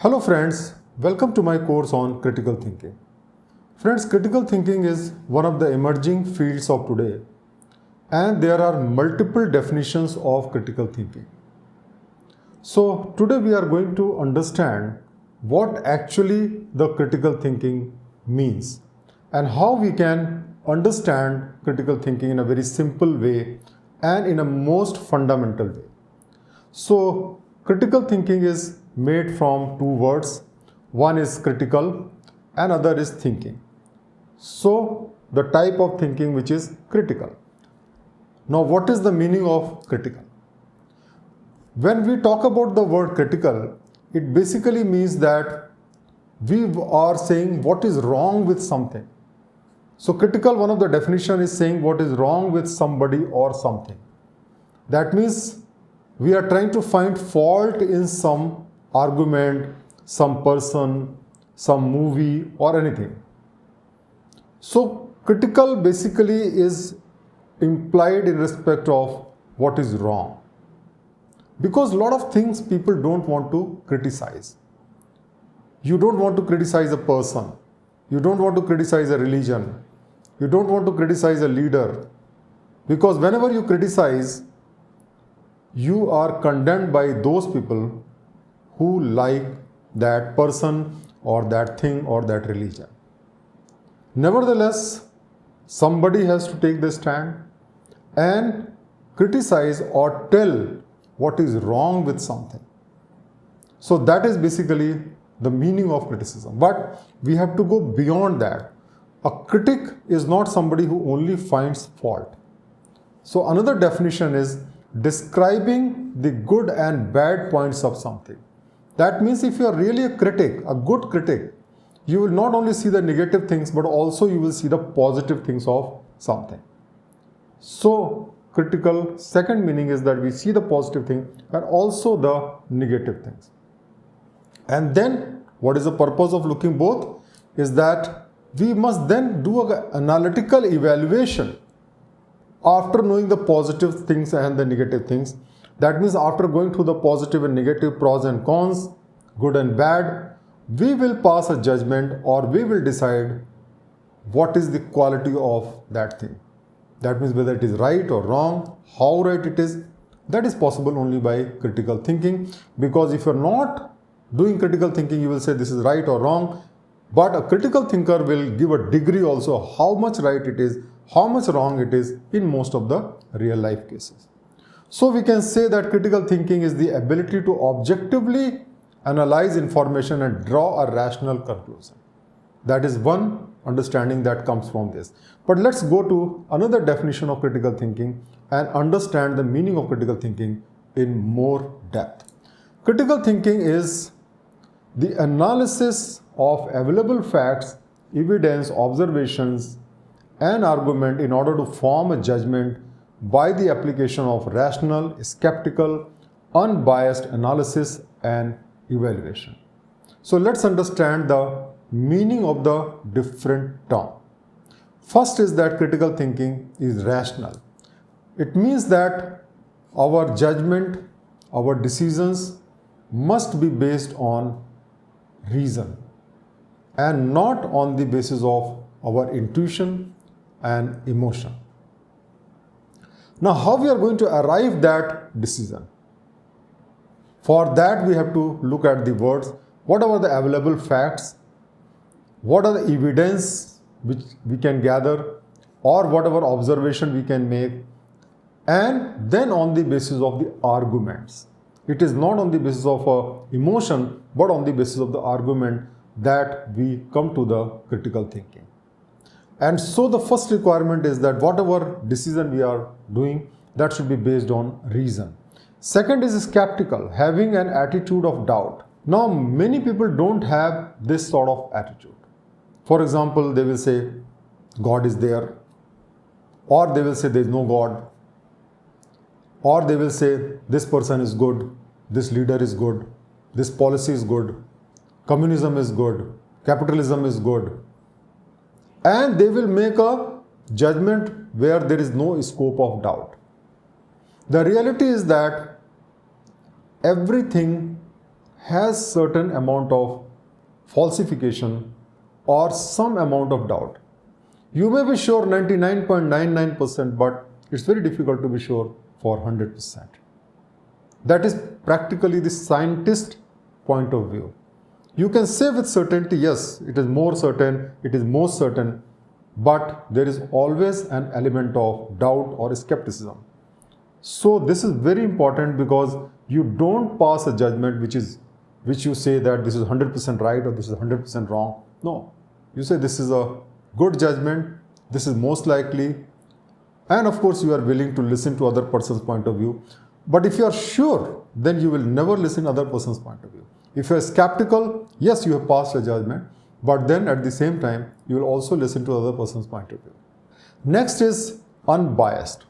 Hello friends, welcome to my course on critical thinking. Friends, critical thinking is one of the emerging fields of today, and there are multiple definitions of critical thinking. So today we are going to understand what actually the critical thinking means and how we can understand critical thinking in a very simple way and in a most fundamental way. So critical thinking is made from two words. One is critical and other is thinking. So the type of thinking which is critical. Now what is the meaning of critical? When we talk about the word critical, it basically means that we are saying what is wrong with something. So critical, one of the definition is saying what is wrong with somebody or something. That means we are trying to find fault in some argument, some person, some movie or anything. So critical basically is implied in respect of what is wrong. Because a lot of things people don't want to criticize. You don't want to criticize a person. You don't want to criticize a religion. You don't want to criticize a leader. Because whenever you criticize, you are condemned by those people who like that person or that thing or that religion. Nevertheless, somebody has to take the stand and criticize or tell what is wrong with something. So that is basically the meaning of criticism. But we have to go beyond that. A critic is not somebody who only finds fault. So another definition is describing the good and bad points of something. That means if you are really a critic, a good critic, you will not only see the negative things, but also you will see the positive things of something. So critical, second meaning is that we see the positive thing and also the negative things. And then what is the purpose of looking both? Is that we must then do an analytical evaluation after knowing the positive things and the negative things. That means after going through the positive and negative pros and cons, good and bad, we will pass a judgment or we will decide what is the quality of that thing. That means whether it is right or wrong, how right it is. That is possible only by critical thinking, because if you are not doing critical thinking, you will say this is right or wrong. But a critical thinker will give a degree also how much right it is, how much wrong it is in most of the real life cases. So we can say that critical thinking is the ability to objectively analyze information and draw a rational conclusion. That is one understanding that comes from this. But let's go to another definition of critical thinking and understand the meaning of critical thinking in more depth. Critical thinking is the analysis of available facts, evidence, observations, and argument in order to form a judgment by the application of rational, skeptical, unbiased analysis and evaluation. So let's understand the meaning of the different terms. First is that critical thinking is rational. It means that our judgment, our decisions must be based on reason and not on the basis of our intuition and emotion. Now, how we are going to arrive that decision? For that, we have to look at the words. What are the available facts? What are the evidence which we can gather, or whatever observation we can make? And then on the basis of the arguments. It is not on the basis of emotion, but on the basis of the argument that we come to the critical thinking. And so the first requirement is that whatever decision we are doing, that should be based on reason. Second is skeptical, having an attitude of doubt. Now, many people don't have this sort of attitude. For example, they will say, God is there, or they will say there is no God, or they will say this person is good, this leader is good, this policy is good, communism is good, capitalism is good. And they will make a judgment where there is no scope of doubt. The reality is that everything has certain amount of falsification or some amount of doubt. You may be sure 99.99%, but it's very difficult to be sure for 100%. That is practically the scientist point of view. You can say with certainty, yes, it is more certain, it is most certain, but there is always an element of doubt or skepticism. So this is very important, because you don't pass a judgment which you say that this is 100% right or this is 100% wrong. No, you say this is a good judgment, this is most likely, and of course you are willing to listen to other person's point of view. But if you are sure, then you will never listen to other person's point of view. If you are skeptical, yes, you have passed a judgment, but then at the same time, you will also listen to other person's point of view. Next is unbiased.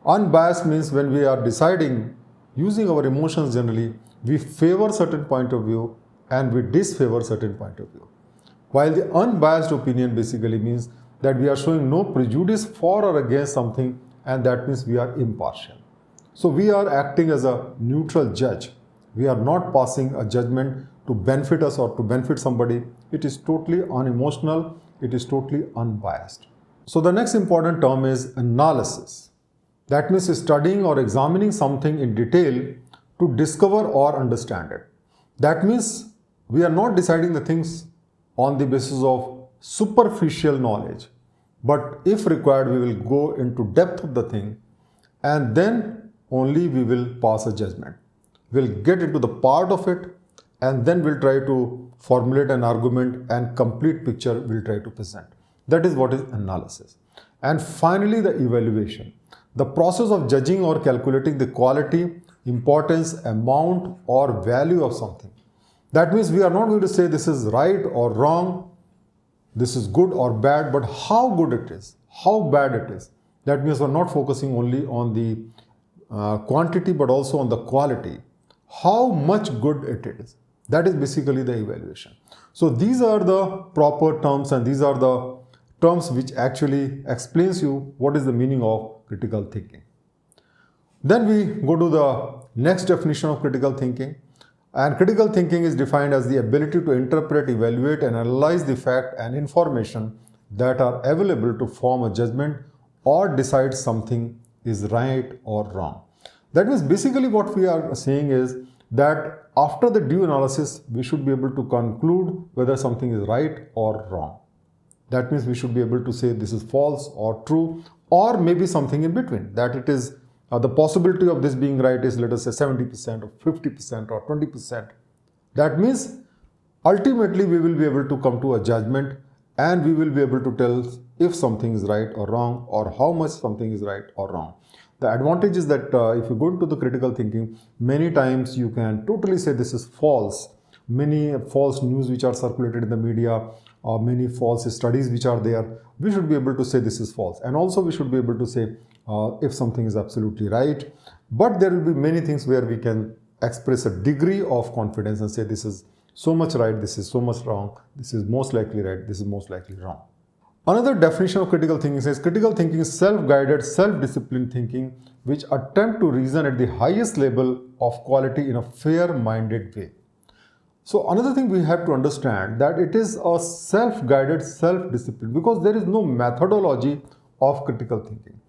Unbiased means when we are deciding, using our emotions generally, we favor certain point of view and we disfavor certain point of view. While the unbiased opinion basically means that we are showing no prejudice for or against something, and that means we are impartial. So we are acting as a neutral judge. We are not passing a judgment to benefit us or to benefit somebody. It is totally unemotional. It is totally unbiased. So the next important term is analysis. That means studying or examining something in detail to discover or understand it. That means we are not deciding the things on the basis of superficial knowledge, but if required, we will go into depth of the thing, and then only we will pass a judgment. We'll get into the part of it, and then we'll try to formulate an argument, and complete picture we'll try to present. That is what is analysis. And finally, the evaluation. The process of judging or calculating the quality, importance, amount or value of something. That means we are not going to say this is right or wrong, this is good or bad, but how good it is, how bad it is. That means we are not focusing only on the quantity but also on the quality. How much good it is. That is basically the evaluation. So these are the proper terms, and these are the terms which actually explains you what is the meaning of critical thinking. Then we go to the next definition of critical thinking. And critical thinking is defined as the ability to interpret, evaluate and analyze the fact and information that are available to form a judgment or decide something is right or wrong. That means basically what we are saying is that after the due analysis, we should be able to conclude whether something is right or wrong. That means we should be able to say this is false or true, or maybe something in between, that it is the possibility of this being right is, let us say, 70% or 50% or 20%. That means ultimately we will be able to come to a judgment, and we will be able to tell if something is right or wrong, or how much something is right or wrong. The advantage is that if you go into the critical thinking, many times you can totally say this is false. Many false news which are circulated in the media, or many false studies which are there, we should be able to say this is false. And also we should be able to say if something is absolutely right. But there will be many things where we can express a degree of confidence and say this is so much right, this is so much wrong, this is most likely right, this is most likely wrong. Another definition of critical thinking says critical thinking is self-guided, self-disciplined thinking which attempt to reason at the highest level of quality in a fair-minded way. So another thing we have to understand that it is a self-guided, self-discipline, because there is no methodology of critical thinking.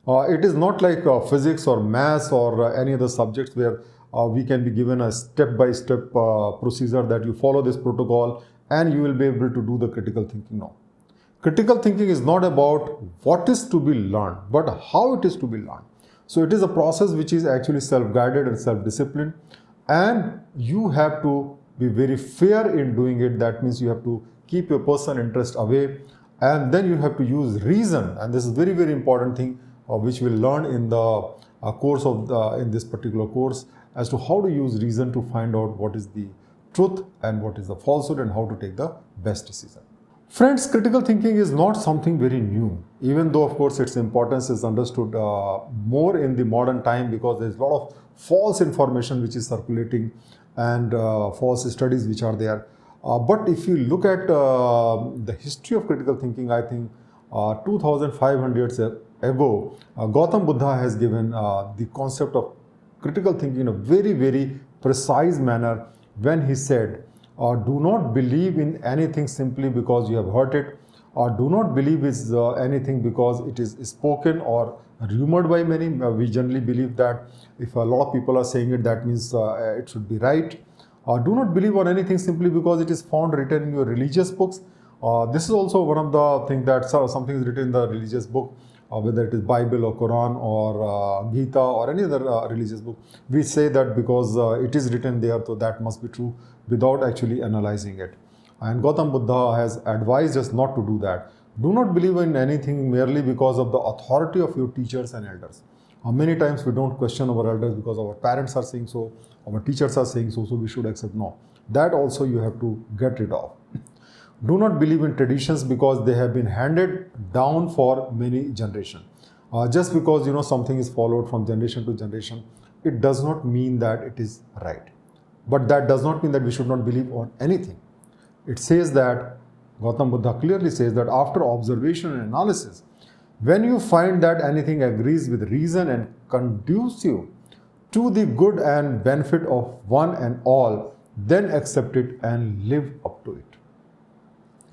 It is not like physics or maths or any other subjects where we can be given a step-by-step procedure that you follow this protocol and you will be able to do the critical thinking. No. Critical thinking is not about what is to be learned, but how it is to be learned. So it is a process which is actually self-guided and self-disciplined, and you have to be very fair in doing it. That means you have to keep your personal interest away, and then you have to use reason. And this is very, very important thing which we'll learn in the course of in this particular course, as to how to use reason to find out what is the truth and what is the falsehood and how to take the best decision. Friends, critical thinking is not something very new, even though of course its importance is understood more in the modern time, because there is a lot of false information which is circulating and false studies which are there. But if you look at the history of critical thinking, I think 2500 years ago, Gautam Buddha has given the concept of critical thinking in a very, very precise manner, when he said, do not believe in anything simply because you have heard it, or do not believe is anything because it is spoken or rumored by many. We generally believe that if a lot of people are saying it, that means it should be right. Do not believe on anything simply because it is found written in your religious books. This is also one of the things that something is written in the religious book, whether it is Bible or Quran or Gita or any other religious book. We say that because it is written there, so that must be true without actually analyzing it. And Gautam Buddha has advised us not to do that. Do not believe in anything merely because of the authority of your teachers and elders. Many times we don't question our elders because our parents are saying so, our teachers are saying so, so we should accept. No, that also you have to get rid of. Do not believe in traditions because they have been handed down for many generations. Just because something is followed from generation to generation, it does not mean that it is right. But that does not mean that we should not believe on anything. It says that, Gautam Buddha clearly says that after observation and analysis, when you find that anything agrees with reason and conducive to the good and benefit of one and all, then accept it and live up to it.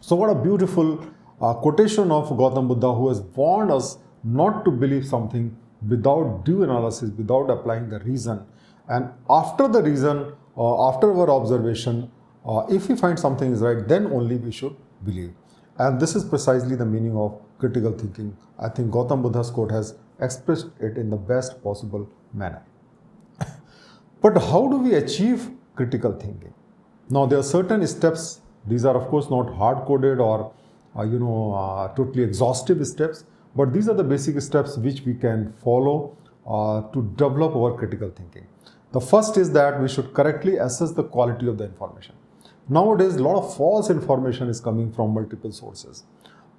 So what a beautiful quotation of Gautam Buddha, who has warned us not to believe something without due analysis, without applying the reason. And after the reason, after our observation, if we find something is right, then only we should believe. And this is precisely the meaning of critical thinking. I think Gautam Buddha's quote has expressed it in the best possible manner. But how do we achieve critical thinking? Now, there are certain steps. These are, of course, not hard-coded or totally exhaustive steps, but these are the basic steps which we can follow to develop our critical thinking. The first is that we should correctly assess the quality of the information. Nowadays, a lot of false information is coming from multiple sources.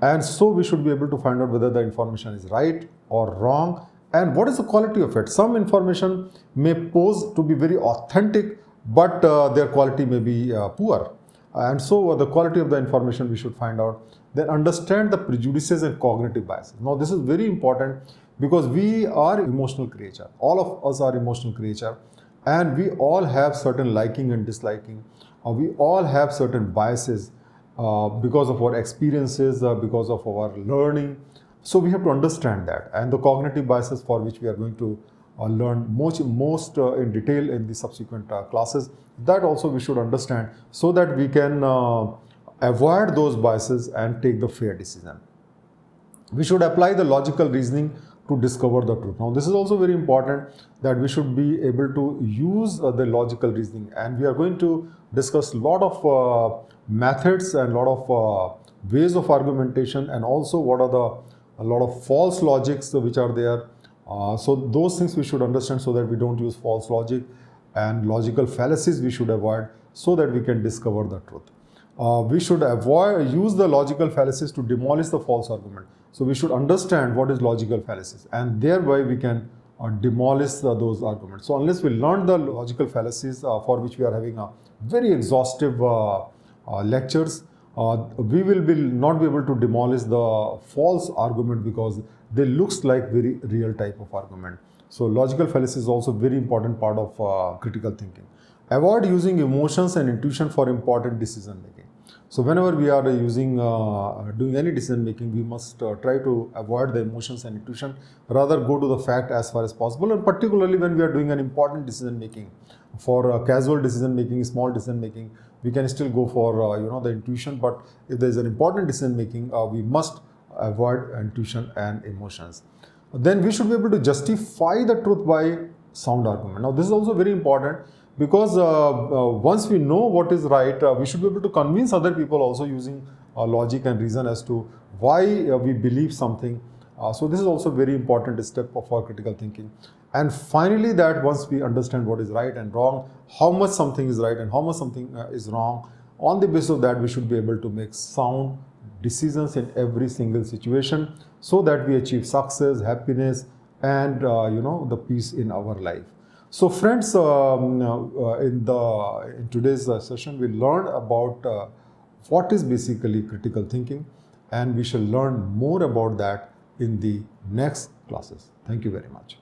And so we should be able to find out whether the information is right or wrong and what is the quality of it. Some information may pose to be very authentic, but their quality may be poor. And so the quality of the information we should find out. Then understand the prejudices and cognitive biases. Now this is very important because we are emotional creature. All of us are emotional creature, and we all have certain liking and disliking. We all have certain biases because of our experiences, because of our learning. So we have to understand that, and the cognitive biases for which we are going to learn most in detail in the subsequent classes. That also we should understand so that we can avoid those biases and take the fair decision. We should apply the logical reasoning to discover the truth. Now this is also very important, that we should be able to use the logical reasoning, and we are going to discuss a lot of methods and a lot of ways of argumentation, and also what are a lot of false logics which are there. So those things we should understand so that we don't use false logic, and logical fallacies we should avoid so that we can discover the truth. We should use the logical fallacies to demolish the false argument. So we should understand what is logical fallacies, and thereby we can demolish those arguments. So unless we learn the logical fallacies for which we are having a very exhaustive lectures, we will not be able to demolish the false argument because they looks like very real type of argument. So logical fallacy is also very important part of critical thinking. Avoid using emotions and intuition for important decision making. So whenever we are doing any decision making, we must try to avoid the emotions and intuition, rather go to the fact as far as possible, and particularly when we are doing an important decision making. For casual decision making, small decision making, we can still go for the intuition, but if there is an important decision making, we must avoid intuition and emotions. Then we should be able to justify the truth by sound argument. Now this is also very important, because once we know what is right, we should be able to convince other people also using logic and reason as to why we believe something. So this is also a very important step of our critical thinking. And finally, that once we understand what is right and wrong, how much something is right and how much something is wrong, on the basis of that we should be able to make sound decisions in every single situation, so that we achieve success, happiness, and the peace in our life. So friends, in today's session, we learned about what is basically critical thinking, and we shall learn more about that in the next classes. Thank you very much.